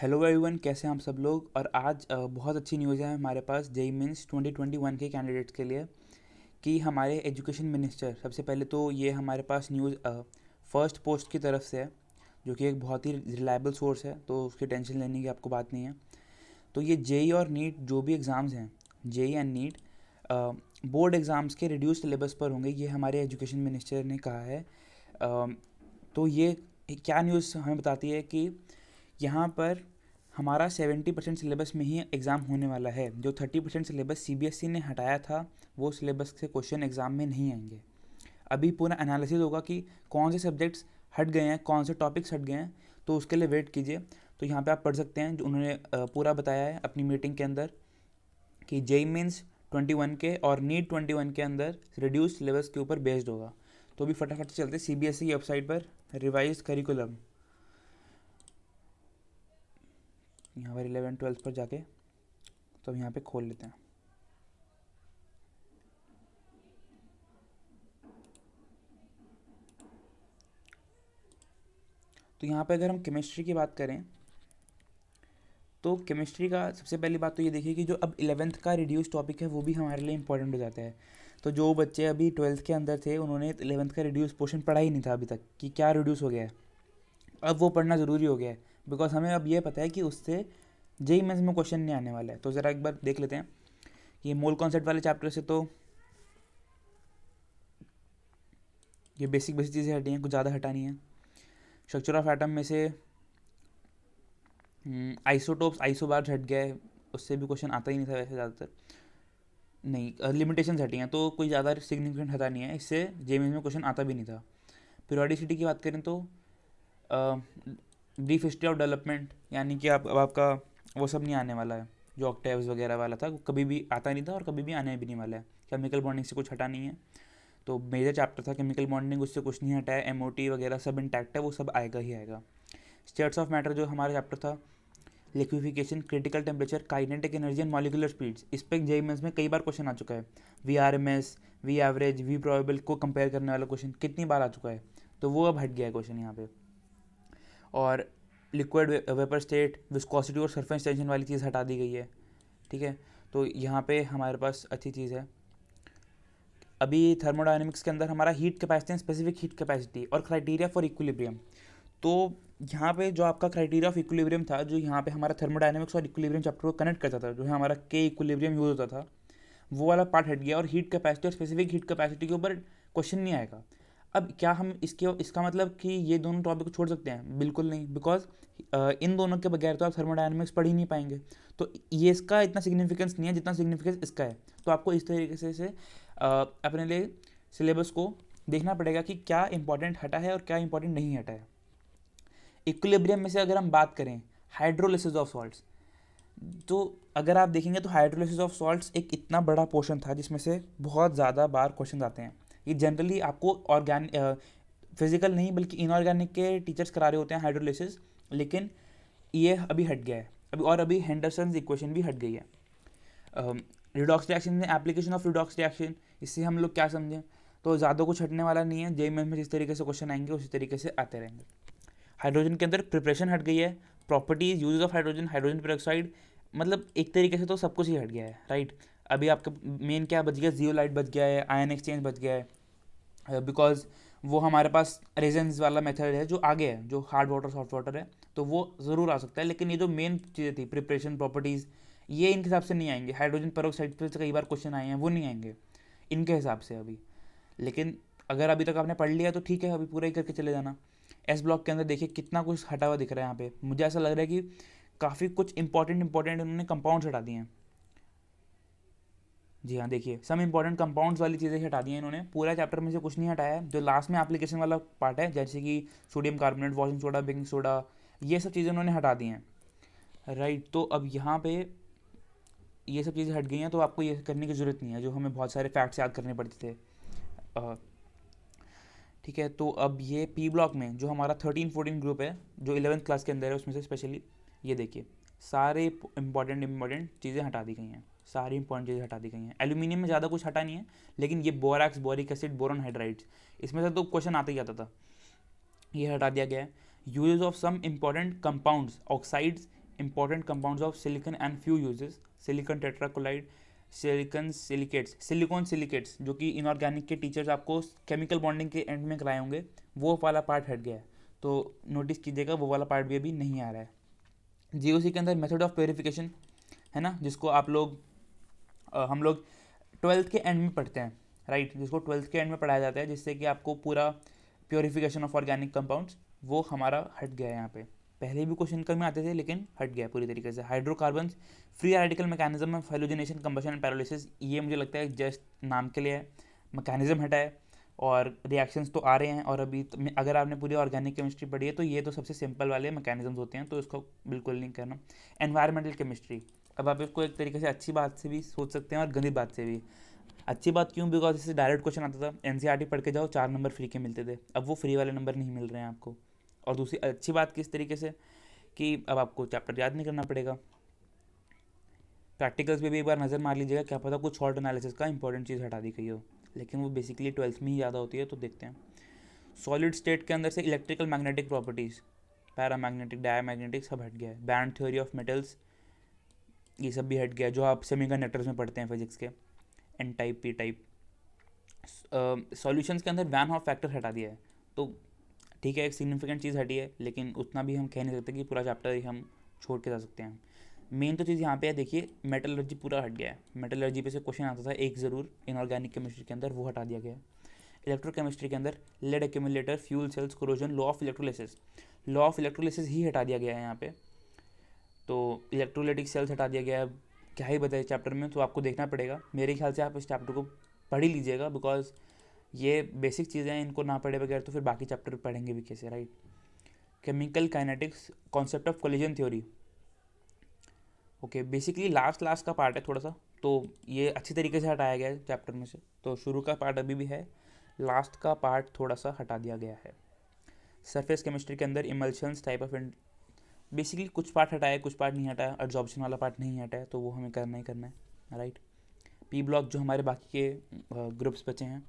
Hello everyone, कैसे हैं आप सब लोग। और आज बहुत अच्छी न्यूज़ है हमारे पास जेई मीन्स 2021 के कैंडिडेट्स के लिए कि हमारे एजुकेशन मिनिस्टर, सबसे पहले तो ये हमारे पास न्यूज़ फर्स्ट पोस्ट की तरफ से है, जो कि एक बहुत ही रिलायबल सोर्स है, तो उसकी टेंशन लेने की आपको बात नहीं है। तो ये जेई और नीट जो भी एग्ज़ाम्स हैं, JEE and NEET board exams के रिड्यूस सिलेबस पर होंगे, ये हमारे एजुकेशन मिनिस्टर ने कहा है। तो ये क्या न्यूज़ हमें बताती है कि यहाँ पर हमारा 70% सिलेबस में ही एग्ज़ाम होने वाला है। जो 30% सिलेबस सीबीएसई ने हटाया था, वो सिलेबस से क्वेश्चन एग्ज़ाम में नहीं आएंगे। अभी पूरा एनालिसिस होगा कि कौन से सब्जेक्ट्स हट गए हैं, कौन से टॉपिक्स हट गए हैं, तो उसके लिए वेट कीजिए। तो यहाँ पे आप पढ़ सकते हैं, जो उन्होंने पूरा बताया है अपनी मीटिंग के अंदर कि जेई मीन्स 21 के और नीट 21 के अंदर रिड्यूस सिलेबस के ऊपर बेस्ड होगा। तो अभी फटाफट से चलते सीबीएसई की वेबसाइट पर रिवाइज करिकुलम, यहाँ पर 11-12 पर जाके तो अब यहाँ पे खोल लेते हैं। तो यहाँ पे अगर हम केमिस्ट्री की बात करें तो केमिस्ट्री का सबसे पहली बात तो ये देखिए कि जो अब 11th का रिड्यूस टॉपिक है वो भी हमारे लिए इंपॉर्टेंट हो जाता है। तो जो बच्चे अभी 12th के अंदर थे, उन्होंने 11th का रिड्यूस पोर्शन पढ़ा ही नहीं था अभी तक कि क्या रिड्यूस हो गया है, अब वो पढ़ना ज़रूरी हो गया है। बिकॉज हमें अब ये पता है कि उससे जेई मेंस में क्वेश्चन नहीं आने वाला है। तो ज़रा एक बार देख लेते हैं। ये मोल कॉन्सेप्ट वाले चैप्टर से तो ये बेसिक बेसिक चीज़ें हटी हैं, कुछ ज़्यादा हटा नहीं है। स्ट्रक्चर ऑफ एटम में से आइसोटोप्स आइसोबार्स हट गए, उससे भी क्वेश्चन आता ही नहीं था वैसे ज़्यादातर। नहीं, लिमिटेशंस हटी हैं, तो कोई ज़्यादा सिग्निफिकेंट हटा नहीं है, इससे जेईई में क्वेश्चन आता भी नहीं था। पीरियोडिसिटी की बात करें तो ब्रीफ हिस्ट्री ऑफ डेवलपमेंट, यानी कि अब आपका वो सब नहीं आने वाला है। जो ऑक्टेव्स वगैरह वाला था वो कभी भी आता नहीं था और कभी भी आने भी नहीं वाला है। केमिकल बॉन्डिंग से कुछ हटा नहीं है, तो मेजर चैप्टर था केमिकल बॉन्डिंग, उससे कुछ नहीं हटा है। एमओटी वगैरह सब इंटैक्ट है, वो सब आएगा ही आएगा। स्टेट्स ऑफ मैटर जो हमारा चैप्टर था, liquefaction, critical temperature, kinetic energy and molecular speeds, इस पर जेईई मेंस में कई बार क्वेश्चन आ चुका है। V R M S, V average, V probable को कंपेयर करने वाला क्वेश्चन कितनी बार आ चुका है, तो वो अब हट गया है क्वेश्चन यहाँ पे। और लिक्विड वेपर स्टेट, विस्कोसिटी और सरफेस टेंशन वाली चीज़ हटा दी गई है। ठीक है, तो यहाँ पे हमारे पास अच्छी चीज़ है। अभी थर्मोडायनेमिक्स के अंदर हमारा heat capacity, specific heat capacity और क्राइटेरिया फॉर इक्विलिब्रियम, तो यहाँ पे जो आपका क्राइटेरिया ऑफ इक्विलिब्रियम था, जो यहाँ पे हमारा थर्मोडायनेमिक्स और इक्विलिब्रियम चैप्टर को कनेक्ट करता था, जो है हमारा के इक्विलिब्रियम यूज होता था, वो वाला पार्ट हट गया और हीट कैपेसिटी और स्पेसिफिक हीट कैपेसिटी के ऊपर क्वेश्चन नहीं आएगा। अब क्या हम इसका मतलब कि ये दोनों टॉपिक को छोड़ सकते हैं? बिल्कुल नहीं, बिकॉज इन दोनों के बगैर तो आप थर्मोडायनेमिक्स पढ़ ही नहीं पाएंगे। तो ये इसका इतना सिग्निफिकेंस नहीं है जितना सिग्निफिकेंस इसका है। तो आपको इस तरीके से अपने लिए सिलेबस को देखना पड़ेगा कि क्या इंपॉर्टेंट हटा है और क्या इंपॉर्टेंट नहीं हटा है। इक्विलिब्रियम में से अगर हम बात करें, हाइड्रोलिसिस ऑफ सॉल्ट्स, तो अगर आप देखेंगे तो हाइड्रोलिसिस ऑफ सॉल्ट्स एक इतना बड़ा पोर्शन था जिसमें से बहुत ज़्यादा बार क्वेश्चन आते हैं। ये जनरली आपको ऑर्गेनिक, फिजिकल नहीं बल्कि इनऑर्गेनिक के टीचर्स करा रहे होते हैं हाइड्रोलिसिस, लेकिन ये अभी हट गया है अभी। और अभी हेंडरसन्स इक्वेशन भी हट गई है। रिडॉक्स रिएक्शन में एप्लीकेशन ऑफ रिडॉक्स रिएक्शन, इससे हम लोग क्या समझें? तो ज़्यादा कुछ हटने वाला नहीं है। जेईई मेंस में जिस तरीके से क्वेश्चन आएंगे उसी तरीके से आते रहेंगे। हाइड्रोजन के अंदर प्रिपरेशन हट गई है, properties, use of hydrogen, hydrogen peroxide, मतलब एक तरीके से तो सब कुछ ही हट गया है, राइट। अभी आपका मेन क्या बच गया? जियोलाइट बच गया है, आयन एक्सचेंज बच गया है, बिकॉज वो हमारे पास रेजेंस वाला मेथड है जो आगे है, जो हार्ड वाटर सॉफ्ट वाटर है, तो वो ज़रूर आ सकता है। लेकिन ये जो मेन चीज़ें थी, प्रिपरेशन, प्रॉपर्टीज़, ये इनके हिसाब से नहीं आएंगे। हाइड्रोजन पेरोक्साइड पर कई बार क्वेश्चन आए हैं, वो नहीं आएंगे इनके हिसाब से अभी। लेकिन अगर अभी तक आपने पढ़ लिया तो ठीक है, अभी पूरा ही करके चले जाना। एस ब्लॉक के अंदर देखिए कितना कुछ हटा हुआ दिख रहा है यहाँ पे। मुझे ऐसा लग रहा है कि काफ़ी कुछ इंपॉर्टेंट उन्होंने कंपाउंड्स हटा दिए हैं। जी हाँ, देखिए सम इंपॉर्टेंट कंपाउंड्स वाली चीज़ें हटा दी हैं इन्होंने। पूरा चैप्टर में से कुछ नहीं हटाया है। जो लास्ट में एप्लीकेशन वाला पार्ट है, जैसे कि sodium carbonate, washing soda, baking soda, ये सब चीज़ें उन्होंने हटा दी हैं, राइट। तो अब यहाँ पे ये सब चीज़ें हट गई हैं, तो आपको ये करने की ज़रूरत नहीं है जो हमें बहुत सारे फैक्ट्स याद करने पड़ते थे। ठीक है, तो अब ये पी ब्लॉक में जो हमारा 13-14 ग्रुप है, जो 11th क्लास के अंदर है, उसमें से स्पेशली ये देखिए सारे इंपॉर्टेंट चीज़ें हटा दी गई हैं। सारी इंपॉर्टेंट चीज़ें हटा दी गई हैं। एल्यूमिनियम में ज़्यादा कुछ हटा नहीं है, लेकिन ये borax, boric acid, boron hydrides, इसमें से तो क्वेश्चन आता ही आता था, ये हटा दिया गया है। Use of some important compounds, oxides important compounds of silicon and few uses, silicon tetrachloride, silicon silicates, जो कि इनऑर्गेनिक के टीचर्स आपको केमिकल बॉन्डिंग के एंड में कराए होंगे, वो वाला पार्ट हट गया है, तो नोटिस कीजिएगा वो वाला पार्ट भी अभी नहीं आ रहा है। जीओसी के अंदर मेथड ऑफ प्योरिफिकेशन है ना, जिसको आप लोग हम लोग ट्वेल्थ के एंड में पढ़ते हैं, राइट, जिसको ट्वेल्थ के एंड में पढ़ाया जाता है, जिससे कि आपको पूरा प्योरिफिकेशन ऑफ ऑर्गेनिक कंपाउंड्स वो हमारा हट गया है यहाँ पे। पहले भी क्वेश्चन कर में आते थे लेकिन हट गया पूरी तरीके से। Hydrocarbon, free radical mechanism of halogenation, combustion and paralysis, ये मुझे लगता है जस्ट नाम के लिए है, मैकेनिज्म हटा है और रिएक्शंस तो आ रहे हैं। और अभी अगर आपने पूरी ऑर्गेनिक केमिस्ट्री पढ़ी है तो ये तो सबसे सिंपल वाले मैकेनिज्म्स होते हैं, तो इसको बिल्कुल नहीं करना। एनवायरमेंटल केमिस्ट्री, अब आप इसको एक तरीके से अच्छी बात से भी सोच सकते हैं और गंदी बात से भी। अच्छी बात क्यों? बिकॉज इससे डायरेक्ट क्वेश्चन आता था, एनसीईआरटी पढ़ के जाओ 4 नंबर फ्री के मिलते थे, अब वो फ्री वाले नंबर नहीं मिल रहे हैं आपको। और दूसरी अच्छी बात किस तरीके से कि अब आपको चैप्टर याद नहीं करना पड़ेगा। प्रैक्टिकल्स पे भी एक बार नज़र मार लीजिएगा, क्या पता कुछ शॉर्ट एनालिसिस का इंपॉर्टेंट चीज़ हटा दी गई हो, लेकिन वो बेसिकली ट्वेल्थ में ही ज़्यादा होती है, तो देखते हैं। सॉलिड स्टेट के अंदर से electrical magnetic properties, paramagnetic, diamagnetic, सब हट गया है। बैंड थ्योरी ऑफ मेटल्स, ये सब भी हट गया, जो आप सेमीकंडक्टर्स में पढ़ते हैं फिजिक्स के, N type, P type. Solutions के अंदर वैन हॉफ फैक्टर हटा दिया है, तो ठीक है, एक सिग्निफिकेंट चीज़ हटी है, लेकिन उतना भी हम कह नहीं सकते कि पूरा चैप्टर ही हम छोड़ के जा सकते हैं। मेन तो चीज़ यहाँ पे है, देखिए मेटलर्जी पूरा हट गया है। मेटलर्जी पे से क्वेश्चन आता था एक ज़रूर इनऑर्गेनिक केमिस्ट्री के अंदर, वो हटा दिया गया है। इलेक्ट्रोकेमिस्ट्री के अंदर lead accumulator, fuel cells, corrosion, law of electrolysis, law of electrolysis ही हटा दिया गया है यहाँ पे, तो इलेक्ट्रोलाइटिक सेल्स हटा दिया गया है। क्या ही बताए चैप्टर में, तो आपको देखना पड़ेगा। मेरे ख्याल से आप इस चैप्टर को पढ़ ही लीजिएगा, बिकॉज ये बेसिक चीज़ें हैं, इनको ना पढ़े बगैर तो फिर बाकी चैप्टर पढ़ेंगे भी कैसे, right. Chemical kinetics, concept of collision theory, okay, basically last का पार्ट है थोड़ा सा, तो ये अच्छी तरीके से हटाया गया है चैप्टर में से। तो शुरू का पार्ट अभी भी है, लास्ट का पार्ट थोड़ा सा हटा दिया गया है। सरफेस केमिस्ट्री के अंदर इमल्शंस, टाइप ऑफ, बेसिकली कुछ पार्ट हटाया, कुछ पार्ट नहीं हटाया, एब्जॉर्प्शन वाला पार्ट नहीं हटाया, तो वो हमें करना ही करना है, राइट। पी ब्लॉक जो हमारे बाकी के ग्रुप्स बचे हैं,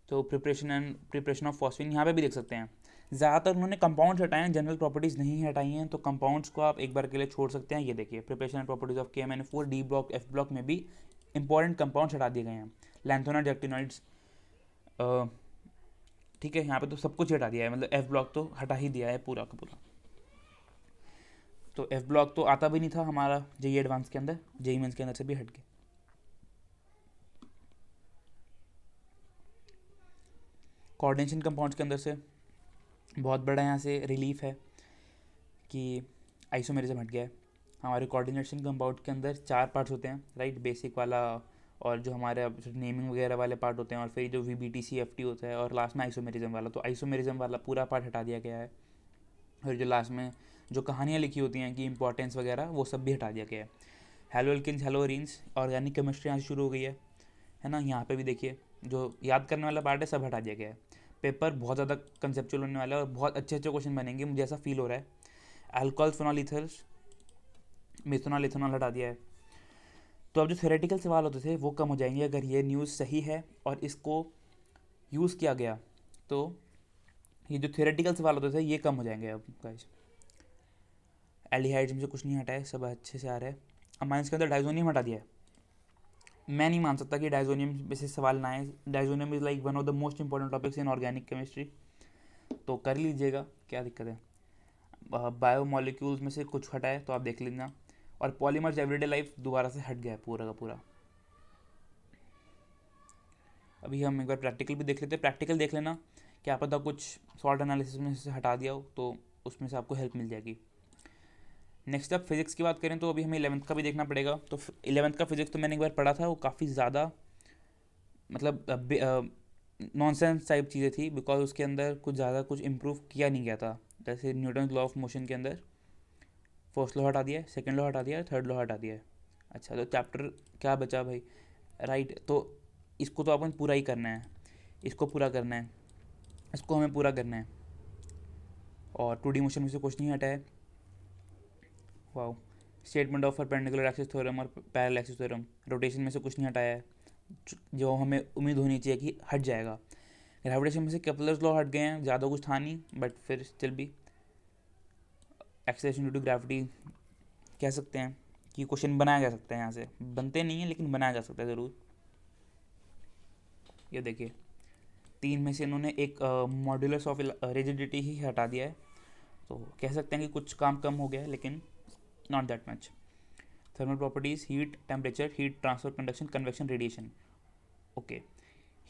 तो प्रिपरेशन ऑफ फॉस्फीन, यहाँ पे भी देख सकते हैं ज़्यादातर उन्होंने कंपाउंड्स हटाए हैं, जनरल प्रॉपर्टीज़ नहीं हटाई हैं, तो कंपाउंड्स को आप एक बार के लिए छोड़ सकते हैं। ये देखिए preparation and properties of KMnO4, D block, F block में भी इंपॉर्टेंट कंपाउंड्स हटा दिए गए हैं। लैंथोनाइड्स, एक्टिनॉइड्स, ठीक है, यहाँ पे तो सब कुछ हटा दिया है, मतलब एफ ब्लॉक तो हटा ही दिया है पूरा का पूरा। तो एफ ब्लॉक तो आता भी नहीं था हमारा जेई एडवांस के अंदर, जेई मेंस के अंदर से भी हट गए। कोऑर्डिनेशन कंपाउंड्स के अंदर से बहुत बड़ा यहाँ से रिलीफ है कि आइसोमेरिज्म हट गया है। हमारे कोऑर्डिनेशन कंपाउंड के अंदर 4 पार्ट्स होते हैं, राइट, बेसिक वाला, और जो हमारे नेमिंग वगैरह वाले पार्ट होते हैं, और फिर जो VBTC FT होता है, और लास्ट में आइसोमेरिज्म वाला। तो आइसोमेरिज्म वाला पूरा पार्ट हटा दिया गया है, और जो लास्ट में जो कहानियाँ लिखी होती हैं कि इंपॉर्टेंस वगैरह, वो सब भी हटा दिया गया है। Hello alkenes, hello arenes, organic chemistry यहाँ से शुरू हो गई है ना। यहाँ पे भी देखिए जो याद करने वाला पार्ट है सब हटा दिया गया है। पेपर बहुत ज़्यादा कंसेप्चुअल होने वाला है और बहुत अच्छे अच्छे क्वेश्चन बनेंगे, मुझे ऐसा फील हो रहा है। Alcohol, phenol, ethers, methanol, ethanol हटा दिया है। तो अब जो थ्योरेटिकल सवाल होते थे वो कम हो जाएंगे अगर ये न्यूज़ सही है और इसको यूज़ किया गया, तो ये जो थ्योरेटिकल सवाल होते थे ये कम हो जाएंगे अब गाइस। एल्डिहाइड्स में से कुछ नहीं हटा है, सब अच्छे से आ रहा है। अमाइंस के अंदर डाइजोनियम हटा दिया है। मैं नहीं मान सकता कि डाइजोनियम में से सवाल ना आए। Diazonium is like one of the most important topics in organic chemistry, तो कर लीजिएगा, क्या दिक्कत है। बायोमोलिक्यूल्स में से कुछ हटा है तो आप देख लेना। और पॉलीमर्स एवरीडे लाइफ दोबारा से हट गया है पूरा का पूरा। अभी हम एक बार प्रैक्टिकल भी देख लेते हैं। प्रैक्टिकल देख लेना, क्या पता कुछ सॉल्ट एनालिसिस में से हटा दिया हो तो उसमें से आपको हेल्प मिल जाएगी। नेक्स्ट अप फिजिक्स की बात करें तो अभी हमें 11th का भी देखना पड़ेगा। तो 11th का फिजिक्स तो मैंने एक बार पढ़ा था, वो काफ़ी ज़्यादा मतलब नॉनसेंस टाइप चीज़ें थी, बिकॉज उसके अंदर कुछ ज़्यादा कुछ इम्प्रूव किया नहीं गया था। जैसे न्यूटन लॉ ऑफ मोशन के अंदर फर्स्ट लॉ हटा दिया है, सेकेंड लॉ हटा दिया है, थर्ड लॉ हटा दिया है। अच्छा, तो चैप्टर क्या बचा भाई, राइट। तो इसको तो अपन पूरा ही करना है, इसको पूरा करना है, इसको हमें पूरा करना है। और 2D मोशन में से कुछ नहीं हटा है। Wow, statement of perpendicular axis theorem और पैरेलल एक्सिस थ्योरम, रोटेशन में से कुछ नहीं हटाया है, जो हमें उम्मीद होनी चाहिए कि हट जाएगा। ग्रेविटेशन में से केपलर्स लॉ हट गए हैं, ज़्यादा कुछ था नहीं, बट फिर स्टिल भी एक्सेलरेशन ड्यू टू ग्रेविटी कह सकते हैं कि क्वेश्चन बनाया जा सकता है, यहाँ से बनते नहीं है लेकिन बनाया जा सकता है ज़रूर। ये देखिए 3 में से इन्होंने एक मॉड्यूलस ऑफ रिजिडिटी ही हटा दिया है, तो कह सकते हैं कि कुछ काम कम हो गया है लेकिन not that much. Thermal properties, heat, temperature, heat transfer, conduction, convection, radiation. Okay,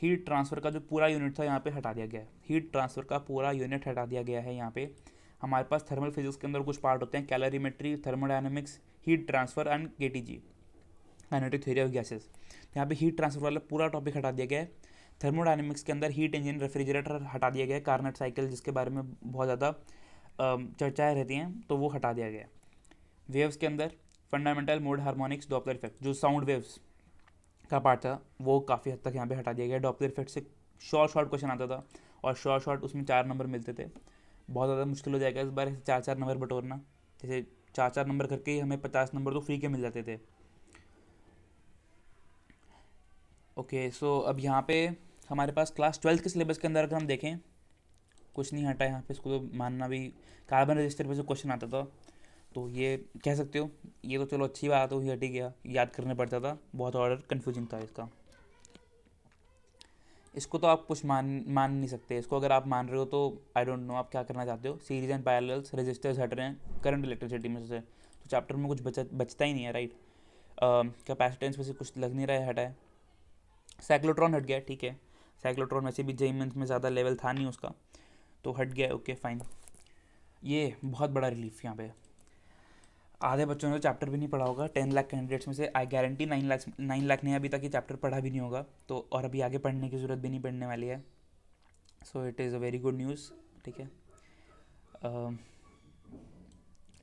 heat transfer का जो पूरा यूनिट था यहाँ पे हटा दिया गया है। हीट ट्रांसफ़र का पूरा यूनिट हटा दिया गया है यहाँ पे। हमारे पास थर्मल फिजिक्स के अंदर कुछ पार्ट होते हैं, calorimetry, thermodynamics, heat transfer and KTG, kinetic theory of gases. यहाँ पे हीट ट्रांसफ़र वाला पूरा टॉपिक हटा दिया गया है। थर्मोडायनेमिक्स के अंदर हीट इंजन, रेफ्रिजरेटर हटा दिया गया है, कार्नट साइकिल जिसके बारे में बहुत ज़्यादा चर्चाएँ रहती हैं, तो वो हटा दिया गया है। वेव्स के अंदर fundamental, mode, harmonics, Doppler effect, जो साउंड वेव्स का पार्ट था वो काफ़ी हद तक यहाँ पे हटा दिया गया। डॉपलर इफेक्ट से शॉर्ट क्वेश्चन आता था और शॉर्ट उसमें 4 नंबर मिलते थे। बहुत ज़्यादा मुश्किल हो जाएगा इस बार 4 नंबर बटोरना, जैसे 4 नंबर करके ही हमें 50 नंबर तो फ्री के मिल जाते थे। ओके, सो अब यहाँ पे हमारे पास क्लास 12 के सिलेबस के अंदर अगर हम देखें कुछ नहीं हटा यहाँ पे, इसको तो मानना भी, कार्बन रजिस्टर पे से क्वेश्चन आता था, तो ये कह सकते हो ये तो चलो अच्छी बात हो, ये हट ही गया, याद करने पड़ता था, बहुत ऑर्डर कन्फ्यूजिंग था इसका। इसको तो आप कुछ मान नहीं सकते, इसको अगर आप मान रहे हो तो आई डोंट नो आप क्या करना चाहते हो। सीरीज एंड पैरेलल्स, रेजिस्टर्स हट रहे हैं करंट इलेक्ट्रिसिटी में से, तो चैप्टर में कुछ बचता ही नहीं है, राइट। कैपेसिटेंस में से कुछ लग नहीं रहा है, हटा है। साइक्लोट्रॉन हट गया, ठीक है, साइक्लोट्रॉन वैसे भी जेई मेंस में ज़्यादा लेवल था नहीं उसका, तो हट गया, ओके फाइन। ये बहुत बड़ा रिलीफ यहाँ पे। आधे बच्चों ने तो चैप्टर भी नहीं पढ़ा होगा, 10 लाख कैंडिडेट्स में से आई गारंटी 9 लाख ने अभी तक ये चैप्टर पढ़ा भी नहीं होगा, तो और अभी आगे पढ़ने की ज़रूरत भी नहीं पड़ने वाली है। So it is a very good news, ठीक है।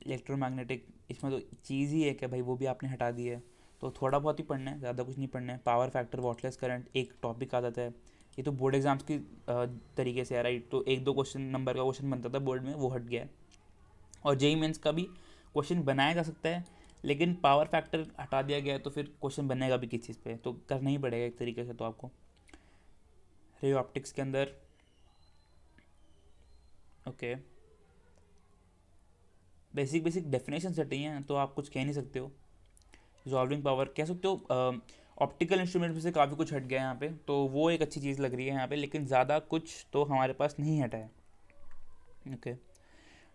इलेक्ट्रोमैग्नेटिक, इसमें तो चीज़ ही है कि भाई वो भी आपने हटा दी है, तो थोड़ा बहुत ही पढ़ना है, ज़्यादा कुछ नहीं पढ़ना है। पावर फैक्टर, वॉटलेस करंट, एक टॉपिक आ जाता है, ये तो बोर्ड एग्जाम्स की तरीके से है, राइट। तो 1-2 क्वेश्चन नंबर का क्वेश्चन बनता था बोर्ड में, वो हट गया है। और जेई मेंस का भी क्वेश्चन बनाया जा सकता है, लेकिन पावर फैक्टर हटा दिया गया है, तो फिर क्वेश्चन बनेगा भी किस चीज़ पे, तो करना ही पड़ेगा एक तरीके से तो आपको। रे ऑप्टिक्स के अंदर ओके, बेसिक डेफिनेशन हटी हैं, तो आप कुछ कह नहीं सकते हो। रिजॉल्विंग पावर कह सकते हो। ऑप्टिकल इंस्ट्रूमेंट में से काफ़ी कुछ हट गया है यहाँ पे, तो वो एक अच्छी चीज़ लग रही है यहाँ पे, लेकिन ज़्यादा कुछ तो हमारे पास नहीं हटा है। ओके,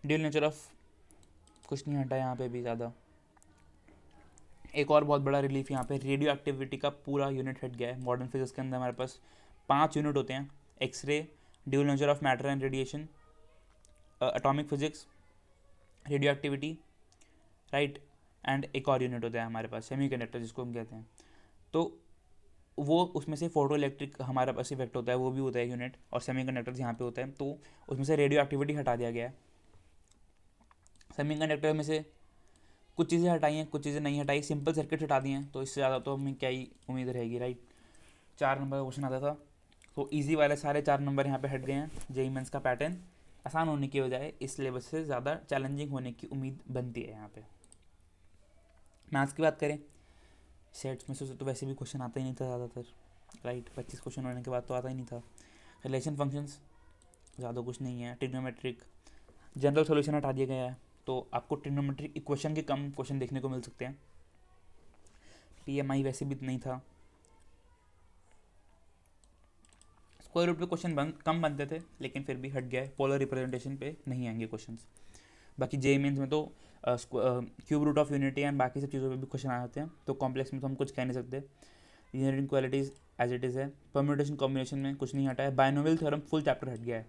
ड्यूल नेचर ऑफ कुछ नहीं हटा है यहाँ पे भी ज़्यादा। एक और बहुत बड़ा रिलीफ यहाँ पे, रेडियो एक्टिविटी का पूरा यूनिट हट गया है। मॉडर्न फिजिक्स के अंदर हमारे पास 5 यूनिट होते हैं, x ray, dual nature of matter and radiation, atomic physics, radioactivity, right, and एक और यूनिट होता है हमारे पास सेमीकंडक्टर जिसको हम कहते हैं। तो वो उसमें से फोटो इलेक्ट्रिक हमारे पास इफेक्ट होता है, वो भी होता है यूनिट, और सेमीकंडक्टर यहाँ पे होता है, तो उसमें से रेडियो एक्टिविटी हटा दिया गया है। सेमीकंडक्टर में से कुछ चीज़ें हटाई हैं, कुछ चीज़ें नहीं हटाई, सिंपल सर्किट हटा दिए हैं, तो इससे ज़्यादा तो हमें क्या ही उम्मीद रहेगी, राइट। 4 नंबर का क्वेश्चन आता था, तो इजी वाले सारे 4 नंबर यहाँ पे हट गए हैं। जेईई मेंस का पैटर्न आसान होने की बजाय इस सिलेबस से ज़्यादा चैलेंजिंग होने की उम्मीद बनती है यहाँ पे। मैथ्स की बात करें, सेट्स में से तो वैसे भी क्वेश्चन आता ही नहीं था ज़्यादातर, राइट। 25 क्वेश्चन होने के बाद तो आता ही नहीं था। रिलेशन फंक्शंस ज़्यादा कुछ नहीं है। ट्रिग्नोमेट्रिक, जनरल सॉल्यूशन हटा दिया गया है, तो आपको ट्रिग्नोमेट्रिक इक्वेशन के कम क्वेश्चन देखने को मिल सकते हैं। पीएमआई वैसे भी नहीं था। स्क्वायर रूट पे क्वेश्चन कम बनते थे, लेकिन फिर भी हट गया है। पोलर रिप्रेजेंटेशन पे नहीं आएंगे क्वेश्चंस। बाकी जेईई मेंस में तो cube root of unity and बाकी सब चीज़ों पे भी क्वेश्चन आ जाते हैं, तो कॉम्प्लेक्स में तो हम कुछ कह नहीं सकते। Engineering qualities as it is है। परम्यूटेशन कॉम्बिनेशन में कुछ नहीं हटा है। बायनोमियल थ्योरम फुल चैप्टर हट गया है।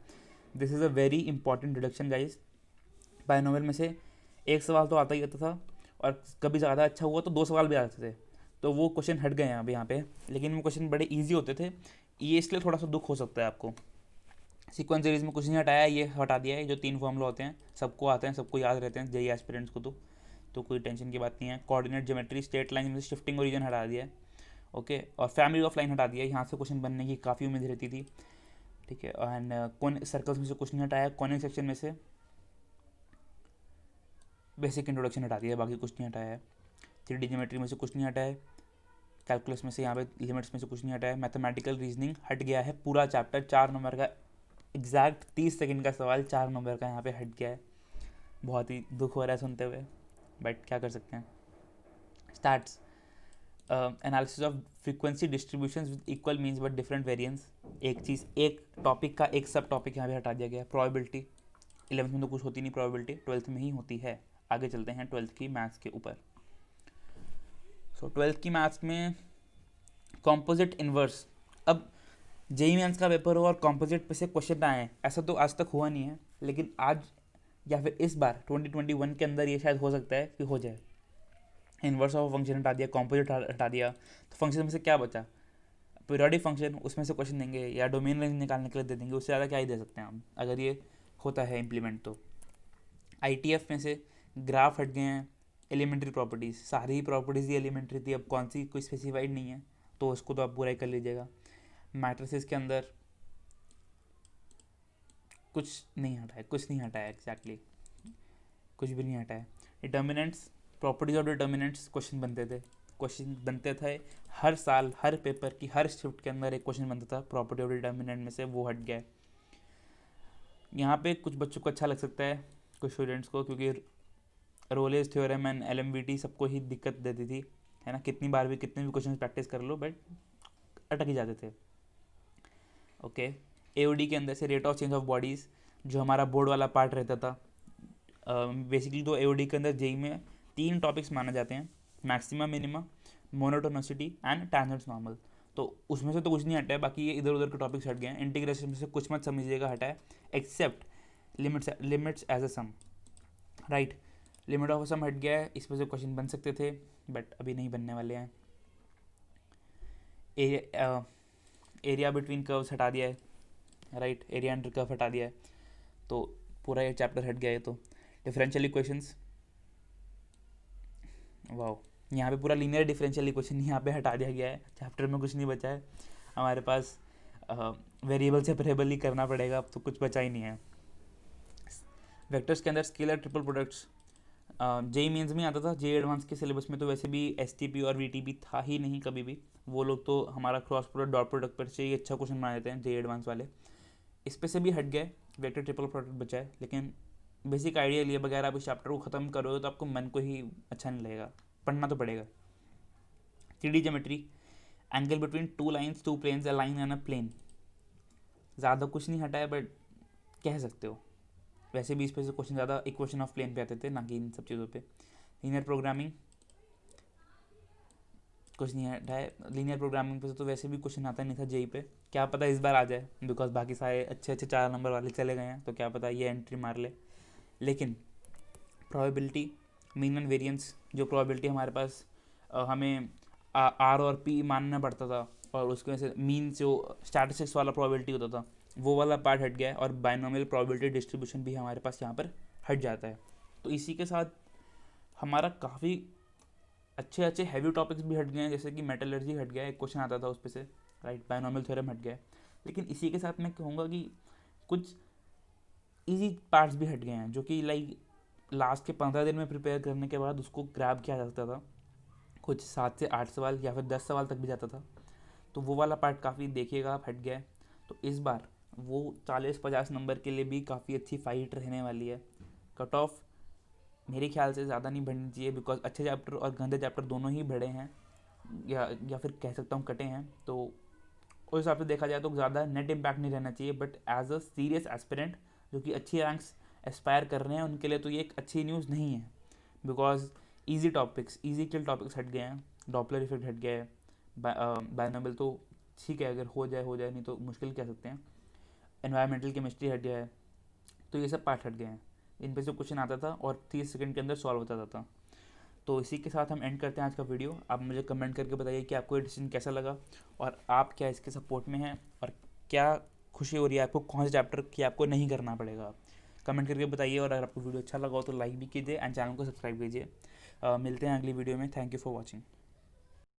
This is a very important deduction guys. Binomial में से एक सवाल तो आता ही आता था, और कभी ज़्यादा अच्छा हुआ तो 2 सवाल भी आते थे, तो वो क्वेश्चन हट गए हैं अभी यहाँ पे, लेकिन वो क्वेश्चन बड़े ईजी होते थे, ये इसलिए थोड़ा सा दुख हो सकता है आपको। सीक्वेंस सीरीज में कुछ नहीं हटाया, ये हटा दिया है। जो 3 फॉर्मूला होते हैं सबको आते हैं, सबको याद रहते हैं जेईई एस्पिरेंट्स को, तो कोई टेंशन की बात नहीं है। कोऑर्डिनेट ज्योमेट्री, स्ट्रेट लाइन में शिफ्टिंग ओरिजिन हटा दिया है, ओके, और फैमिली ऑफ लाइन हटा दिया है। यहाँ से क्वेश्चन बनने की काफ़ी उम्मीद रहती थी, ठीक है। एंड कौन सर्कल्स में से कुछ नहीं हटाया। कॉनिक सेक्शन में से बेसिक इंट्रोडक्शन हटा दिया है, बाकी कुछ नहीं हटाया है। 3D ज्योमेट्री में से कुछ नहीं हटाया है। कैलकुलस में से यहाँ पे लिमिट्स में से कुछ नहीं हटाया है। मैथमेटिकल रीजनिंग हट गया है पूरा चैप्टर, 4 नंबर का एग्जैक्ट 30 सेकंड का सवाल 4 नंबर का यहाँ पे हट गया है। बहुत ही दुख हो रहा है सुनते हुए, बट क्या कर सकते हैं। Starts analysis of frequency distributions with equal means but different variance. एक चीज़, एक टॉपिक का एक सब टॉपिक यहाँ पे हटा दिया गया। प्रोबेबिलिटी 11th में तो कुछ होती नहीं, प्रोबेबिलिटी 12th में ही होती है। आगे चलते हैं 12th की मैथ्स के ऊपर। सो 12th की मैथ्स में कॉम्पोजिट इन्वर्स। अब जेई मेंस का पेपर हो और कॉम्पोजिट पे से क्वेश्चन आए, ऐसा तो आज तक हुआ नहीं है, लेकिन आज या फिर इस बार 2021 के अंदर ये शायद हो सकता है कि हो जाए। इन्वर्स ऑफ फंक्शन हटा दिया, कॉम्पोजिट हटा दिया, तो फंक्शन में से क्या बचा? पीरियोडिक फंक्शन, उसमें से क्वेश्चन देंगे या डोमेन रेंज निकालने के लिए दे देंगे, उससे ज़्यादा क्या ही दे सकते हैं हम अगर ये होता है इम्प्लीमेंट। तो आईटीएफ में से ग्राफ हट गए हैं, एलिमेंट्री प्रॉपर्टीज़, सारी ही प्रॉपर्टीज़ ही एलिमेंट्री थी, अब कौन सी कोई स्पेसिफाइड नहीं है, तो उसको तो आप पूरा ही कर लीजिएगा। मैट्रिसेस के अंदर कुछ नहीं हटा है, कुछ नहीं हटा है एग्जैक्टली, कुछ भी नहीं हटा है। Determinants, properties of determinants question बनते थे हर साल, हर पेपर की हर शिफ्ट के अंदर एक क्वेश्चन बनता था प्रॉपर्टी ऑफ डिटर्मिनेंट में से, वो हट गया है। यहाँ पे कुछ बच्चों को अच्छा लग सकता है, कुछ स्टूडेंट्स को, क्योंकि रोलेज थ्योरम एंड एलएमवीटी सबको ही दिक्कत देती थी, है ना। कितनी बार भी कितने भी क्वेश्चन प्रैक्टिस कर लो, बट अटक ही जाते थे। ओके, एओडी के अंदर से rate of change of bodies, जो हमारा बोर्ड वाला पार्ट रहता था। बेसिकली तो एओडी के अंदर जेई में 3 टॉपिक्स माने जाते हैं, maxima, minima, monotonicity and tangents normal. तो उसमें से तो कुछ नहीं हटा है, बाकी ये इधर उधर के टॉपिक्स हट गए हैं। इंटीग्रेशन में से कुछ मत समझिएगा हटा है, except limits as a sum, right. Limit of sum हट गया है, इसमें से क्वेश्चन बन सकते थे, बट अभी नहीं बनने वाले हैं। एरिया बिटवीन कर्व्स हटा दिया है, राइट, एरिया अंडर कर्व हटा दिया है, तो पूरा ये चैप्टर हट गया है। तो डिफरेंशियल इक्वेशंस, वाह, यहाँ पे पूरा लीनियर डिफरेंशियल इक्वेशन यहाँ पे हटा दिया गया है, चैप्टर में कुछ नहीं बचा है हमारे पास। वेरिएबल सेपरेबल ही करना पड़ेगा, अब तो कुछ बचा ही नहीं है। वेक्टर्स के अंदर scalar triple products JEE mains में आता था, जेई एडवांस के सिलेबस में तो वैसे भी एसटीपी और वीटीपी था ही नहीं कभी भी। वो लोग तो हमारा क्रॉस प्रोडक्ट डॉट प्रोडक्ट पर से ही अच्छा क्वेश्चन बना देते हैं जेई एडवांस वाले। इस पे से भी हट गए, वेक्टर ट्रिपल प्रोडक्ट बचा है, लेकिन बेसिक आइडिया लिए बगैर आप इस चैप्टर को ख़त्म करोगे तो आपको मन को ही अच्छा नहीं लगेगा, पढ़ना तो पड़ेगा। 3D geometry, angle between 2 lines, 2 planes, a line and a plane, ज़्यादा कुछ नहीं हटा है, बट कह सकते हो। वैसे भी इस पे से क्वेश्चन ज़्यादा इक्वेशन ऑफ प्लेन पे आते थे, ना कि इन सब चीज़ों पे। लीनियर प्रोग्रामिंग, कुछ नहीं हटा है। लीनियर प्रोग्रामिंग पे तो वैसे भी क्वेश्चन आता नहीं था जेई पे, क्या पता इस बार आ जाए, बिकॉज बाकी सारे अच्छे अच्छे 4 नंबर वाले चले गए हैं, तो क्या पता ये एंट्री मार ले। लेकिन प्रोबेबिलिटी, मीन एंड वेरिएंस, जो प्रोबेबिलिटी हमारे पास हमें आर और पी मानना पड़ता था, और उसकी वजह से मीन जो स्टैटिस्टिक्स वाला प्रोबेबिलिटी होता था वो वाला पार्ट हट गया है, और बाइनोमियल प्रोबेबिलिटी डिस्ट्रीब्यूशन भी हमारे पास यहाँ पर हट जाता है। तो इसी के साथ हमारा काफ़ी अच्छे अच्छे हैवी टॉपिक्स भी हट गए हैं, जैसे कि मेटलर्जी हट गया है, एक क्वेश्चन आता था उस पर से, राइट, बाइनोमियल थ्योरम हट गया है। लेकिन इसी के साथ मैं कहूँगा कि कुछ इजी पार्ट्स भी हट गए हैं, जो कि लाइक लास्ट के 15 दिन में प्रिपेयर करने के बाद उसको ग्रैब किया जा सकता था। कुछ 7 से 8 सवाल या फिर 10 सवाल तक भी जाता था, तो वो वाला पार्ट काफ़ी देखिएगा आप, हट गया है। तो इस बार वो 40-50 नंबर के लिए भी काफ़ी अच्छी फाइट रहने वाली है। कट ऑफ मेरे ख्याल से ज़्यादा नहीं बढ़नी चाहिए, बिकॉज अच्छे चैप्टर और गंदे चैप्टर दोनों ही बढ़े हैं, या फिर कह सकता हूँ कटे हैं। तो उस हिसाब से देखा जाए तो ज़्यादा नेट इम्पैक्ट नहीं रहना चाहिए, but as a serious aspirant जो कि अच्छी रैंक्स एस्पायर कर रहे हैं, उनके लिए तो ये एक अच्छी न्यूज़ नहीं है, because easy topics, easy kill topics हट गए हैं, डॉपलर इफेक्ट हट गया है, बाइनोमियल तो ठीक है, अगर हो जाए, नहीं तो मुश्किल कह सकते हैं। एनवायरमेंटल केमिस्ट्री हट गया है, तो ये सब पार्ट हट गए हैं, इन पे से क्वेश्चन आता था और 30 सेकंड के अंदर सॉल्व होता था। तो इसी के साथ हम एंड करते हैं आज का वीडियो। आप मुझे कमेंट करके बताइए कि आपको ये डिसीजन कैसा लगा, और आप क्या इसके सपोर्ट में हैं, और क्या खुशी हो रही है आपको, कौन से चैप्टर की आपको नहीं करना पड़ेगा। कमेंट करके बताइए, और अगर आपको वीडियो अच्छा लगा हो तो लाइक भी कीजिए एंड चैनल को सब्सक्राइब कीजिए। मिलते हैं अगली वीडियो में। Thank you for watching.